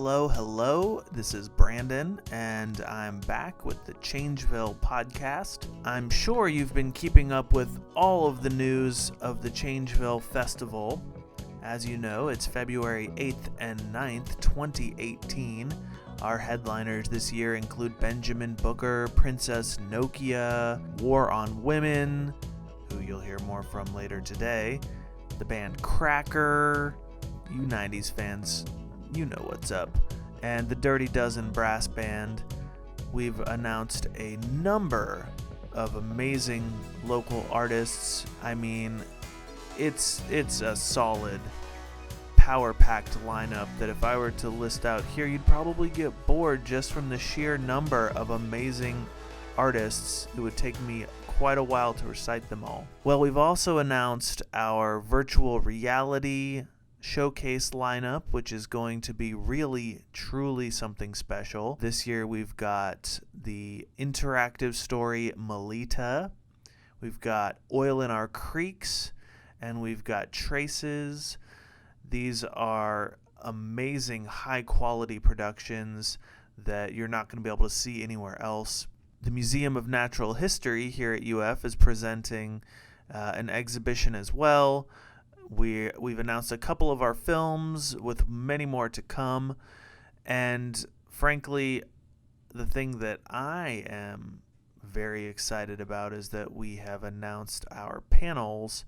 Hello. This is Brandon, and I'm back with the Changeville podcast. I'm sure you've been keeping up with all of the news of the Changeville Festival. As you know, it's February 8th and 9th, 2018. Our headliners this year include Benjamin Booker, Princess Nokia, War on Women, who you'll hear more from later today, the band Cracker, you 90s fans, you know what's up, and the Dirty Dozen Brass Band. We've announced a number of amazing local artists. I mean, it's a solid, power-packed lineup that if I were to list out here, you'd probably get bored just from the sheer number of amazing artists. It would take me quite a while to recite them all. Well, we've also announced our virtual reality showcase lineup, which is going to be really, truly something special. This year we've got the interactive story Melita, we've got Oil in Our Creeks, and we've got Traces. These are amazing, high-quality productions that you're not going to be able to see anywhere else. The Museum of Natural History here at UF is presenting an exhibition as well. We've announced a couple of our films with many more to come, and frankly, the thing that I am very excited about is that we have announced our panels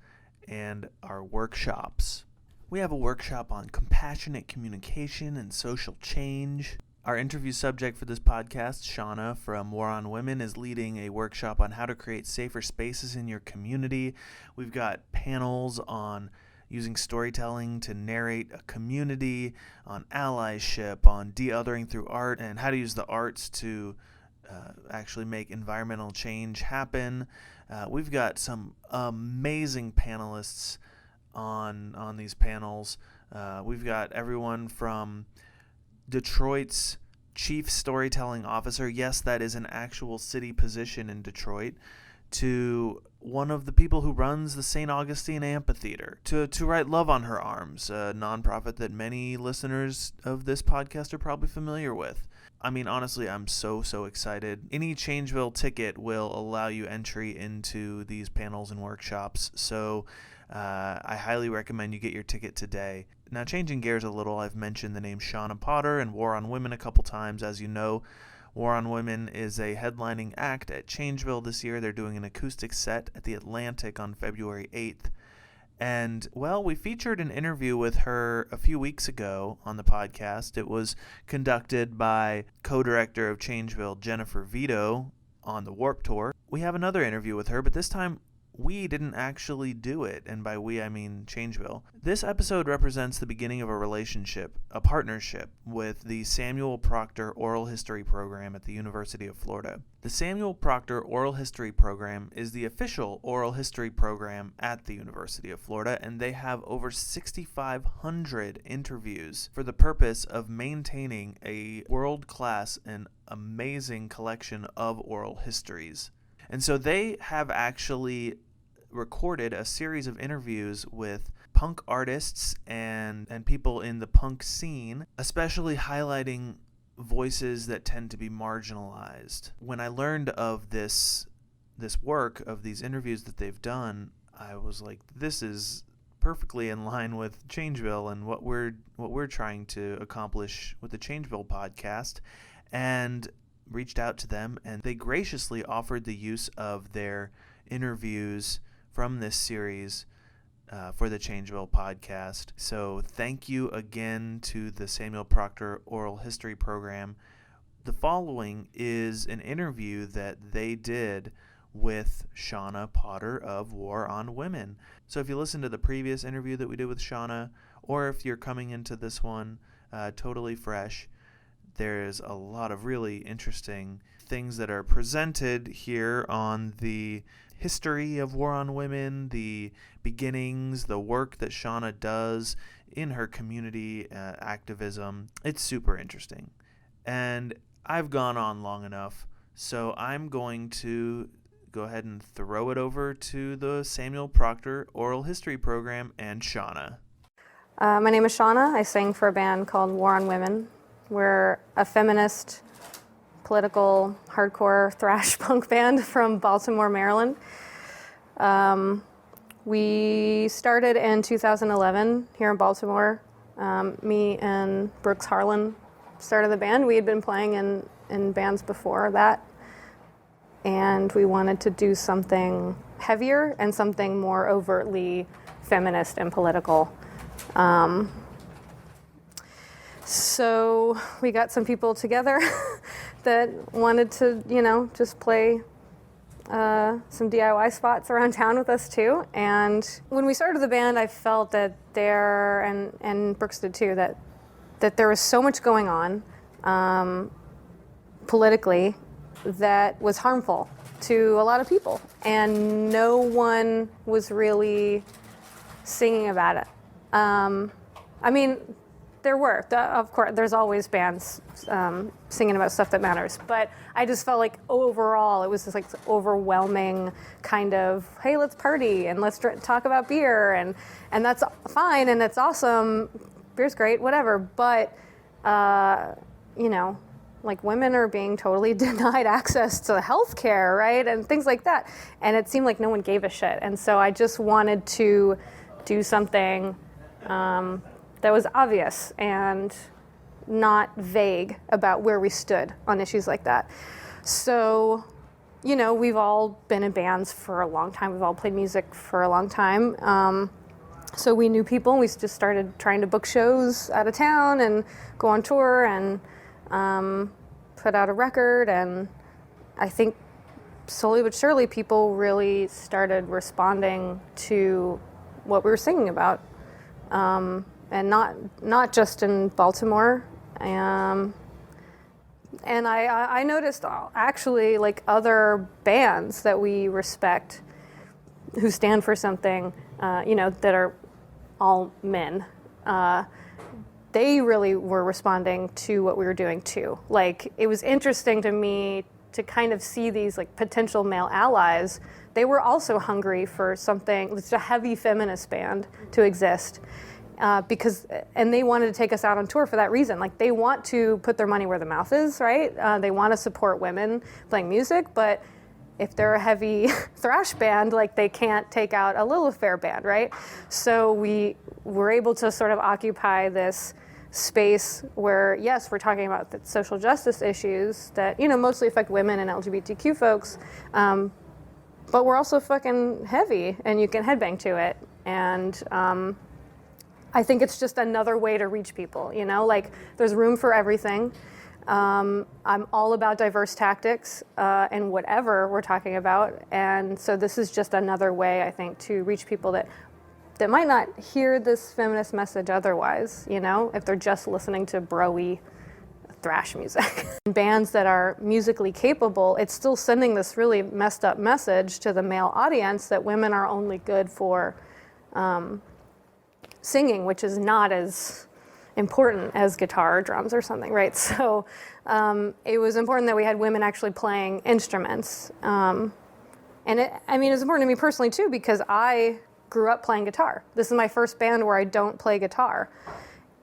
and our workshops. We have a workshop on compassionate communication and social change. Our interview subject for this podcast, Shawna from War on Women, is leading a workshop on how to create safer spaces in your community. We've got panels on using storytelling to narrate a community, on allyship, on de-othering through art, and how to use the arts to actually make environmental change happen. We've got some amazing panelists on these panels. We've got everyone from Detroit's chief storytelling officer, yes, that is an actual city position in Detroit, to one of the people who runs the St. Augustine Amphitheater, to write Love on Her Arms, a nonprofit that many listeners of this podcast are probably familiar with. I mean, honestly, I'm so excited. Any Changeville ticket will allow you entry into these panels and workshops, so I highly recommend you get your ticket today. Now, changing gears a little, I've mentioned the name Shawna Potter and War on Women a couple times. As you know, War on Women is a headlining act at Changeville this year. They're doing an acoustic set at the Atlantic on February 8th. And, well, we featured an interview with her a few weeks ago on the podcast. It was conducted by co-director of Changeville, Jennifer Vito, on the Warped Tour. We have another interview with her, but this time we didn't actually do it, and by we I mean Changeville. This episode represents the beginning of a relationship, a partnership with the Samuel Proctor Oral History Program at the University of Florida. The Samuel Proctor Oral History Program is the official oral history program at the University of Florida, and they have over 6,500 interviews for the purpose of maintaining a world-class and amazing collection of oral histories. And so they have actually recorded a series of interviews with punk artists and people in the punk scene, especially highlighting voices that tend to be marginalized. When I learned of this work, of these interviews that they've done, I was like, this is perfectly in line with Changeville and what we're trying to accomplish with the Changeville podcast, and reached out to them, and they graciously offered the use of their interviews from this series for the Changeville podcast. So thank you again to the Samuel Proctor Oral History Program. The following is an interview that they did with Shawna Potter of War on Women. So if you listen to the previous interview that we did with Shawna, or if you're coming into this one totally fresh, there's a lot of really interesting things that are presented here on the history of War on Women, the beginnings, the work that Shawna does in her community activism. It's super interesting. And I've gone on long enough, so I'm going to go ahead and throw it over to the Samuel Proctor Oral History Program and Shawna. My name is Shawna. I sing for a band called War on Women. We're a feminist, political, hardcore thrash punk band from Baltimore, Maryland. We started in 2011 here in Baltimore. Me and Brooks Harlan started the band. We had been playing in bands before that, and we wanted to do something heavier and something more overtly feminist and political. So we got some people together that wanted to, just play some DIY spots around town with us too. And when we started the band, I felt that and Brooks did too, that there was so much going on politically that was harmful to a lot of people, and no one was really singing about it. Of course, there's always bands singing about stuff that matters, but I just felt like overall it was just like overwhelming kind of, hey, let's party and let's talk about beer, and that's fine and it's awesome, beer's great, whatever, but like women are being totally denied access to healthcare, right, and things like that, and it seemed like no one gave a shit, and so I just wanted to do something that was obvious and not vague about where we stood on issues like that. So, we've all been in bands for a long time. We've all played music for a long time. So we knew people, and we just started trying to book shows out of town and go on tour and put out a record. And I think slowly but surely people really started responding to what we were singing about. And not just in Baltimore. And I noticed actually like other bands that we respect who stand for something, that are all men, they really were responding to what we were doing too. Like, it was interesting to me to kind of see these like potential male allies. They were also hungry for something, it's a heavy feminist band to exist. And they wanted to take us out on tour for that reason. Like, they want to put their money where the mouth is, right? They want to support women playing music, but if they're a heavy thrash band, like, they can't take out a Lilith Fair band, right? So we were able to sort of occupy this space where, yes, we're talking about the social justice issues that, mostly affect women and LGBTQ folks, but we're also fucking heavy, and you can headbang to it. And I think it's just another way to reach people, like, there's room for everything. I'm all about diverse tactics and whatever we're talking about. And so this is just another way, I think, to reach people that might not hear this feminist message otherwise, if they're just listening to bro-y thrash music. Bands that are musically capable, it's still sending this really messed up message to the male audience that women are only good for singing, which is not as important as guitar or drums or something, right? So it was important that we had women actually playing instruments. And it was important to me personally too, because I grew up playing guitar. This is my first band where I don't play guitar.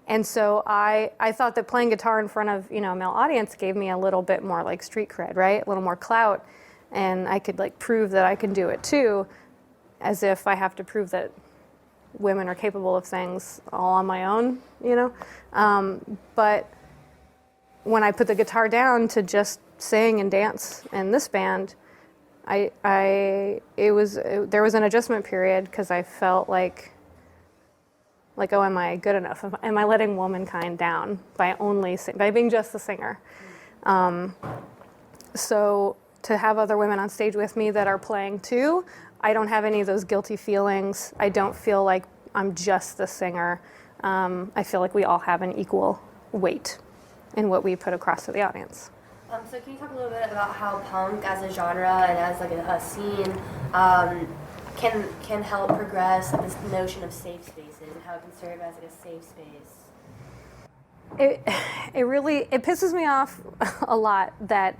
And so I thought that playing guitar in front of, a male audience gave me a little bit more like street cred, right? A little more clout. And I could like prove that I can do it too, as if I have to prove that women are capable of things all on my own, but when I put the guitar down to just sing and dance in this band, there was an adjustment period, because I felt like, oh, am I good enough? Am I letting womankind down by being just the singer? So to have other women on stage with me that are playing too, I don't have any of those guilty feelings. I don't feel like I'm just the singer. I feel like we all have an equal weight in what we put across to the audience. So can you talk a little bit about how punk as a genre and as like a scene can help progress like this notion of safe spaces, and how it can serve as like a safe space? It pisses me off a lot that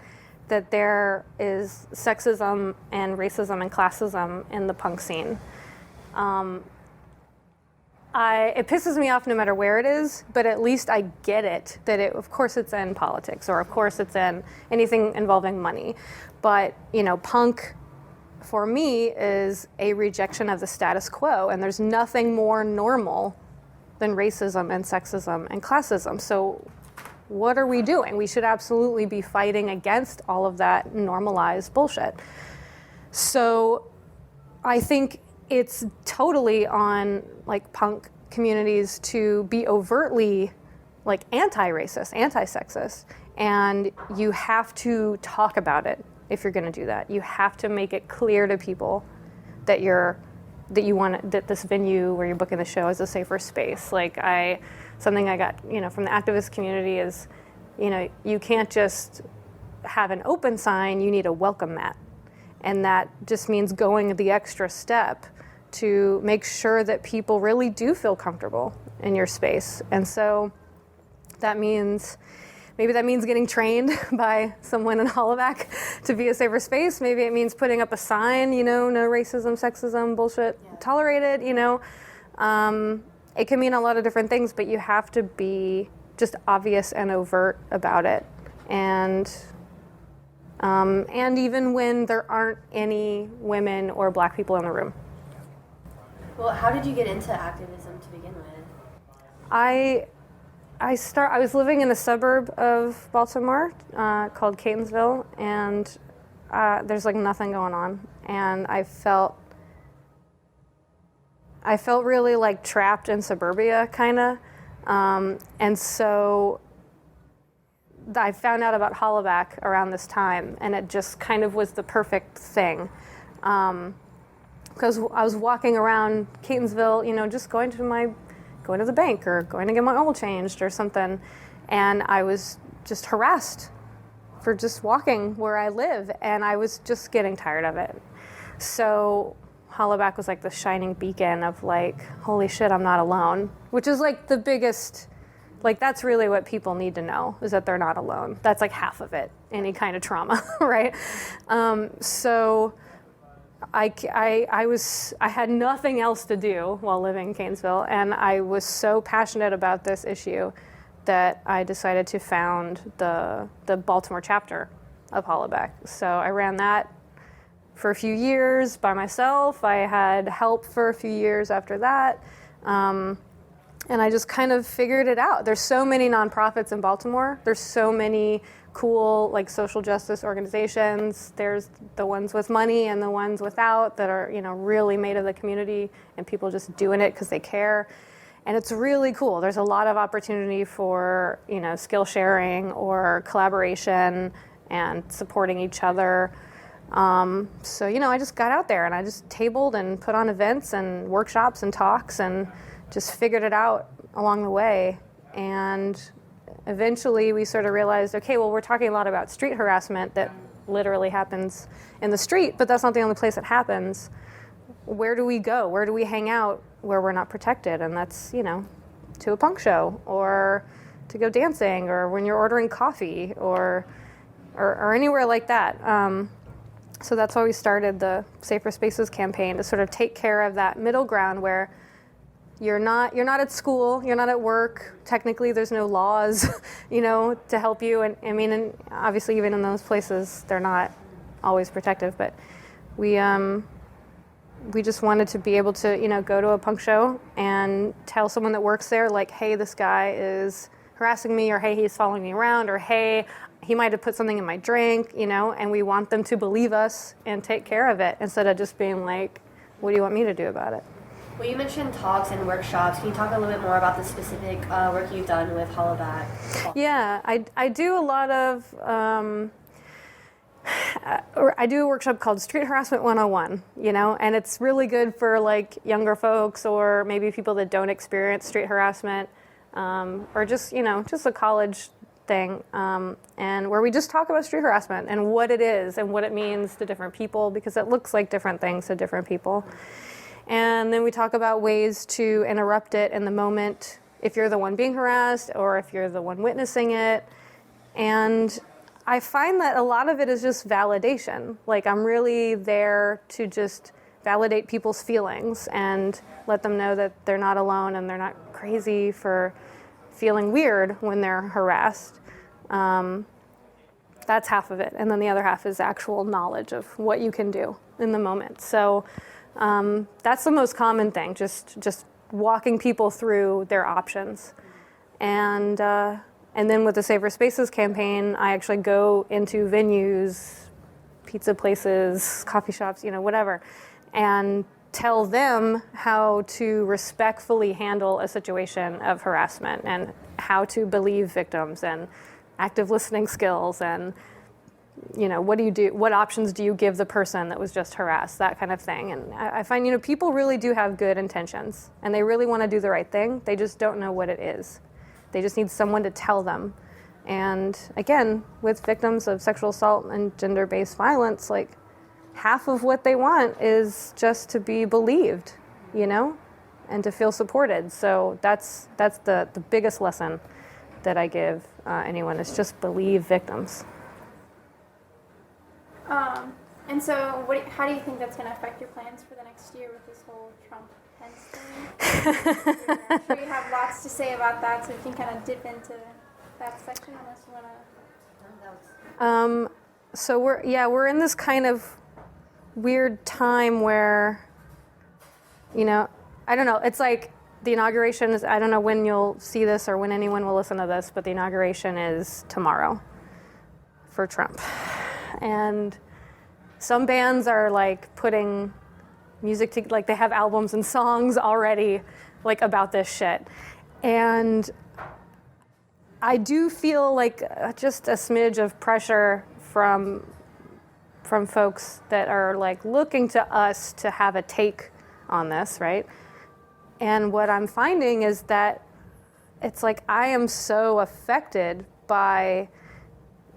there is sexism and racism and classism in the punk scene. it pisses me off no matter where it is, but at least I get it, that of course it's in politics, or of course it's in anything involving money. But, punk for me is a rejection of the status quo, and there's nothing more normal than racism and sexism and classism. So what are we doing? We should absolutely be fighting against all of that normalized bullshit. So I think it's totally on punk communities to be overtly anti-racist, anti-sexist, and you have to talk about it if you're going to do that. You have to make it clear to people that that this venue where you're booking the show is a safer space. Something I got, from the activist community is, you can't just have an open sign, you need a welcome mat. And that just means going the extra step to make sure that people really do feel comfortable in your space. And so maybe that means getting trained by someone in Hollaback to be a safer space. Maybe it means putting up a sign, no racism, sexism, bullshit tolerated, It can mean a lot of different things, but you have to be just obvious and overt about it. And even when there aren't any women or black people in the room. Well, how did you get into activism to begin with? I was living in a suburb of Baltimore called Changeville, and there's nothing going on, and I felt really trapped in suburbia, kind of, and so I found out about Hollaback around this time, and it just kind of was the perfect thing, because I was walking around Catonsville, just going to the bank or going to get my oil changed or something, and I was just harassed for just walking where I live, and I was just getting tired of it. So Hollaback was the shining beacon of holy shit, I'm not alone, which is the biggest, that's really what people need to know, is that they're not alone. That's half of it, any kind of trauma, right? So I had nothing else to do while living in Catonsville, and I was so passionate about this issue that I decided to found the Baltimore chapter of Hollaback. So I ran that for a few years by myself. I had help for a few years after that, and I just kind of figured it out. There's so many nonprofits in Baltimore. There's so many cool social justice organizations. There's the ones with money and the ones without that are really made of the community and people just doing it because they care, and it's really cool. There's a lot of opportunity for skill sharing or collaboration and supporting each other. So I just got out there and I just tabled and put on events and workshops and talks and just figured it out along the way. And eventually we sort of realized, okay, well, we're talking a lot about street harassment that literally happens in the street, but that's not the only place it happens. Where do we go? Where do we hang out where we're not protected? And that's, to a punk show or to go dancing or when you're ordering coffee or anywhere like that. So that's why we started the Safer Spaces campaign, to sort of take care of that middle ground where you're not at school, you're not at work. Technically, there's no laws, to help you. And I mean, and obviously, even in those places, they're not always protective. But we just wanted to be able to, go to a punk show and tell someone that works there, hey, this guy is harassing me, or hey, he's following me around, or hey, he might have put something in my drink, and we want them to believe us and take care of it instead of just being what do you want me to do about it? Well, you mentioned talks and workshops. Can you talk a little bit more about the specific work you've done with Hollaback? Yeah, I do a lot of, I do a workshop called Street Harassment 101, and it's really good for younger folks or maybe people that don't experience street harassment, or just, just a college thing, and where we just talk about street harassment and what it is and what it means to different people, because it looks like different things to different people. And then we talk about ways to interrupt it in the moment if you're the one being harassed or if you're the one witnessing it. And I find that a lot of it is just validation. I'm really there to just validate people's feelings and let them know that they're not alone and they're not crazy for feeling weird when they're harassed. That's half of it. And then the other half is actual knowledge of what you can do in the moment. So that's the most common thing, just walking people through their options. And then with the Safer Spaces campaign, I actually go into venues, pizza places, coffee shops, whatever, and tell them how to respectfully handle a situation of harassment and how to believe victims and active listening skills and what do you do, what options do you give the person that was just harassed, that kind of thing. And I find people really do have good intentions and they really want to do the right thing. They just don't know what it is. They just need someone to tell them. And again, with victims of sexual assault and gender-based violence, like half of what they want is just to be believed, and to feel supported. So that's the biggest lesson that I give anyone is just believe victims. And so how do you think that's going to affect your plans for the next year with this whole Trump-Pence thing? I'm sure you have lots to say about that, so you can kind of dip into that section unless you want to. So we're in this kind of weird time where, I don't know, it's like the inauguration is, I don't know when you'll see this or when anyone will listen to this, but the inauguration is tomorrow for Trump. And some bands are like putting music like they have albums and songs already like about this shit. And I do feel like just a smidge of pressure from folks that are like looking to us to have a take on this, right? And what I'm finding is that it's like I am so affected by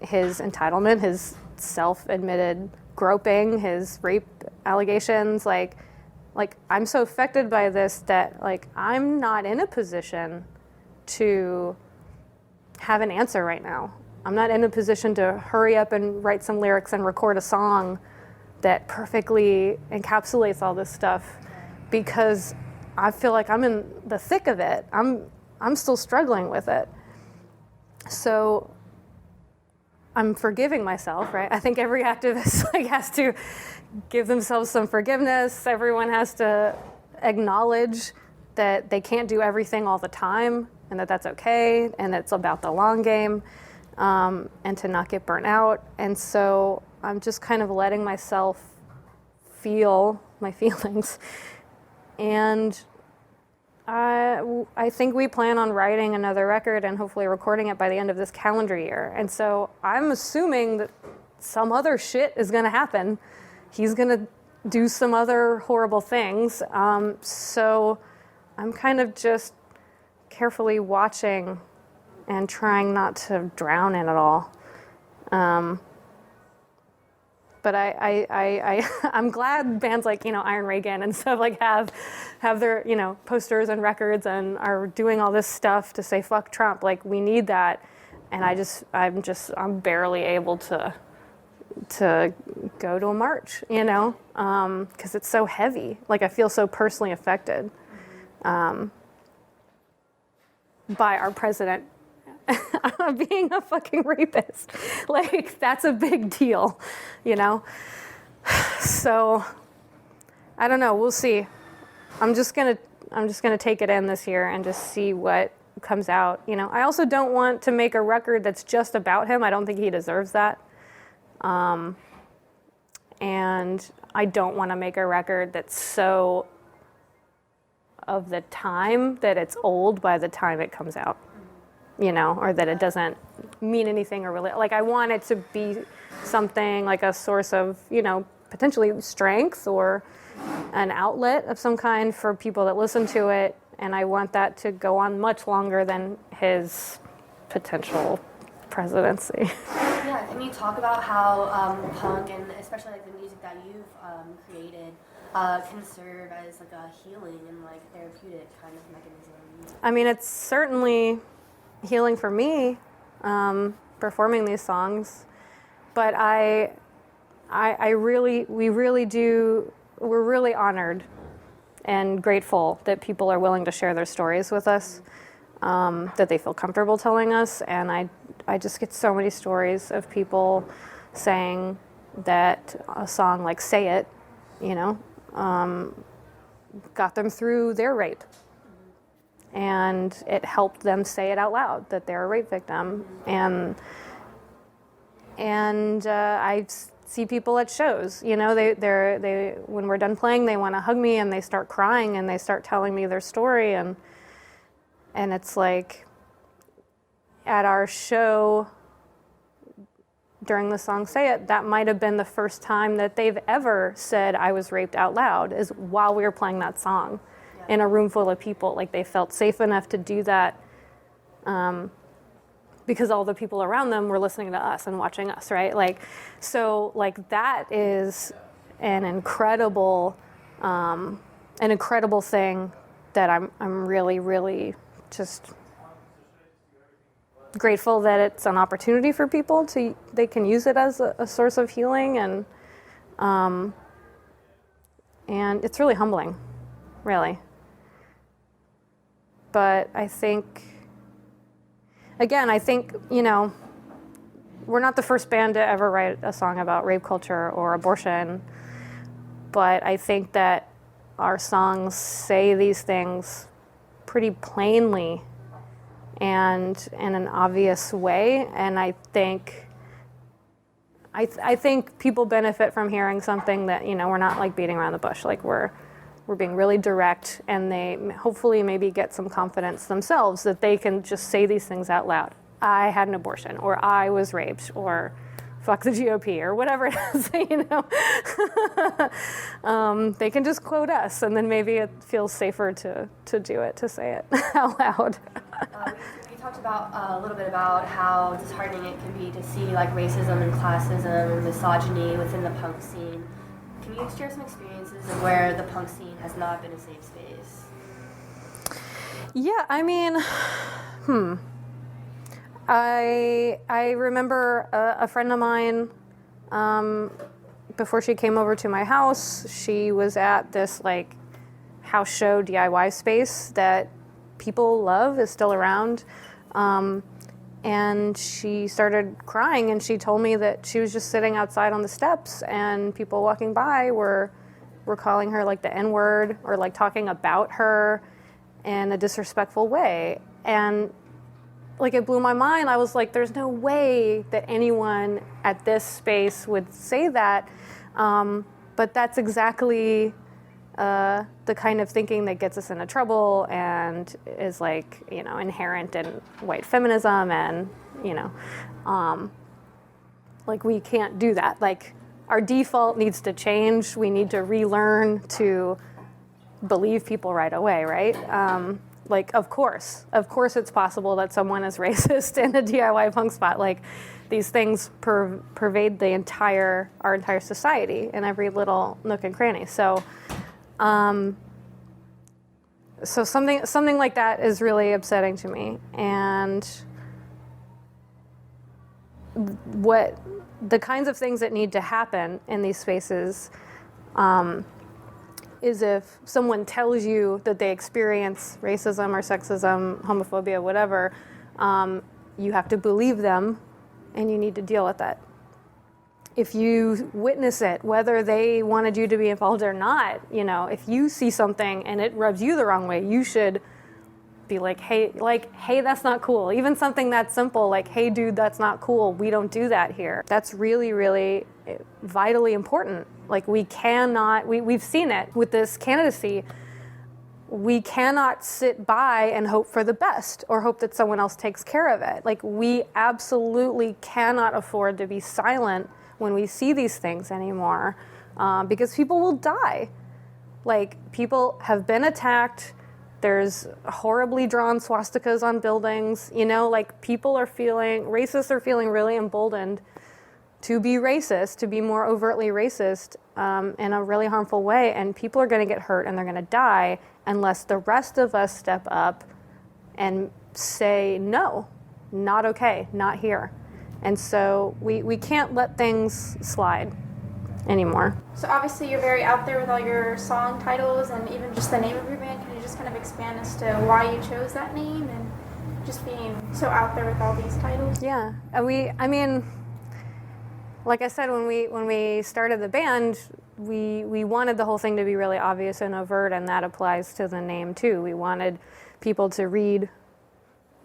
his entitlement, his self-admitted groping, his rape allegations, like I'm so affected by this that like I'm not in a position to have an answer right now. I'm not in a position to hurry up and write some lyrics and record a song that perfectly encapsulates all this stuff because I feel like I'm in the thick of it. I'm still struggling with it. So I'm forgiving myself, right? I think every activist has to give themselves some forgiveness. Everyone has to acknowledge that they can't do everything all the time and that that's okay and it's about the long game, and to not get burnt out. And so I'm just kind of letting myself feel my feelings. And I think we plan on writing another record and hopefully recording it by the end of this calendar year. And so I'm assuming that some other shit is going to happen. He's going to do some other horrible things. So I'm kind of just carefully watching and trying not to drown in it all. But I'm glad bands like, Iron Reagan and stuff like have their, posters and records and are doing all this stuff to say fuck Trump. Like we need that. And I'm barely able to go to a march, because it's so heavy. Like I feel so personally affected by our president being a fucking rapist. Like that's a big deal, So I don't know, we'll see. I'm just gonna take it in this year and just see what comes out. I also don't want to make a record that's just about him. I don't think he deserves that. And I don't want to make a record that's so of the time that it's old by the time it comes out. Or that it doesn't mean anything or really, like I want it to be something like a source of, potentially strength or an outlet of some kind for people that listen to it. And I want that to go on much longer than his potential presidency. Yeah, can you talk about how punk and especially like the music that you've created can serve as like a healing and like therapeutic kind of mechanism? I mean, it's certainly healing for me, performing these songs, but we really do we're really honored and grateful that people are willing to share their stories with us, that they feel comfortable telling us. And I just get so many stories of people saying that a song like Say It, got them through their rape. And it helped them say it out loud, that they're a rape victim. And I see people at shows, they when we're done playing, they want to hug me and they start crying and they start telling me their story. And it's like at our show during the song Say It, that might have been the first time that they've ever said I was raped out loud, is while we were playing that song in a room full of people. Like, they felt safe enough to do that because all the people around them were listening to us and watching us, right? So that is an incredible thing that I'm really, really just grateful that it's an opportunity for people they can use it as a source of healing, and it's really humbling, really. But I think, again, we're not the first band to ever write a song about rape culture or abortion, but I think that our songs say these things pretty plainly and in an obvious way, and I think people benefit from hearing something that, we're not like beating around the bush, like we're being really direct, and they hopefully maybe get some confidence themselves that they can just say these things out loud. I had an abortion, or I was raped, or fuck the GOP, or whatever it is, they can just quote us, and then maybe it feels safer to do it, to say it out loud. You talked about a little bit about how disheartening it can be to see like racism and classism and misogyny within the punk scene. Can you share some experiences of where the punk scene has not been a safe space? Yeah, I remember a friend of mine, before she came over to my house, she was at this like house show DIY space that people love, is still around. And she started crying, and she told me that she was just sitting outside on the steps, and people walking by were calling her like the N-word, or like talking about her in a disrespectful way. And like, it blew my mind. I was like, there's no way that anyone at this space would say that. But that's exactly the kind of thinking that gets us into trouble and is like, inherent in white feminism, and, like, we can't do that. Like, our default needs to change. We need to relearn to believe people right away, right? Like, of course it's possible that someone is racist in a DIY punk spot. Like, these things pervade our entire society in every little nook and cranny. So something like that is really upsetting to me. And what the kinds of things that need to happen in these spaces is if someone tells you that they experience racism or sexism, homophobia, whatever, you have to believe them, and you need to deal with that. If you witness it, whether they wanted you to be involved or not, if you see something and it rubs you the wrong way, you should be like, hey, that's not cool. Even something that simple, like, hey, dude, that's not cool. We don't do that here. That's really, really vitally important. Like, we've seen it with this candidacy. We cannot sit by and hope for the best or hope that someone else takes care of it. Like, we absolutely cannot afford to be silent when we see these things anymore, because people will die. Like, people have been attacked. There's horribly drawn swastikas on buildings. Like, racists are feeling really emboldened to be racist, to be more overtly racist in a really harmful way. And people are going to get hurt and they're going to die unless the rest of us step up and say, no, not okay, not here. And so we can't let things slide. anymore. So obviously you're very out there with all your song titles and even just the name of your band. Can you just kind of expand as to why you chose that name and just being so out there with all these titles? Yeah, like I said, when we started the band, we wanted the whole thing to be really obvious and overt, and that applies to the name too. We wanted people to read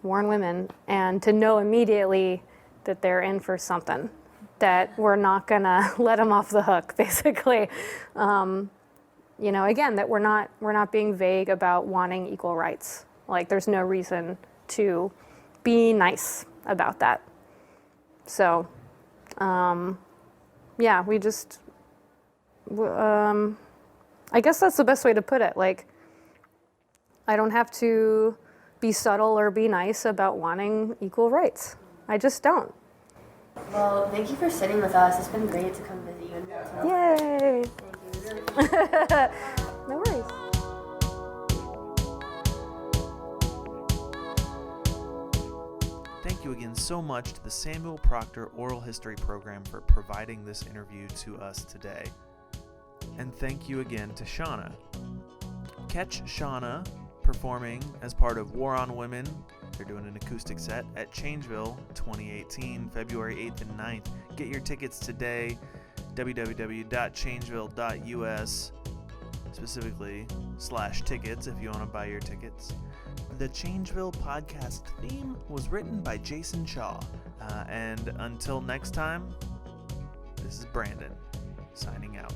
War on Women and to know immediately that they're in for something, that we're not gonna let them off the hook, basically. Again, that we're not being vague about wanting equal rights. Like, there's no reason to be nice about that. So, we just, I guess that's the best way to put it. Like, I don't have to be subtle or be nice about wanting equal rights. I just don't. Well, thank you for sitting with us. It's been great to come visit you in Baltimore. Yay! Thank you. No worries. Thank you again so much to the Samuel Proctor Oral History Program for providing this interview to us today. And thank you again to Shawna. Catch Shawna performing as part of War on Women. They're doing an acoustic set at Changeville 2018, February 8th and 9th. Get your tickets today, www.changeville.us, specifically /tickets if you want to buy your tickets. The Changeville podcast theme was written by Jason Shaw. And until next time, this is Brandon, signing out.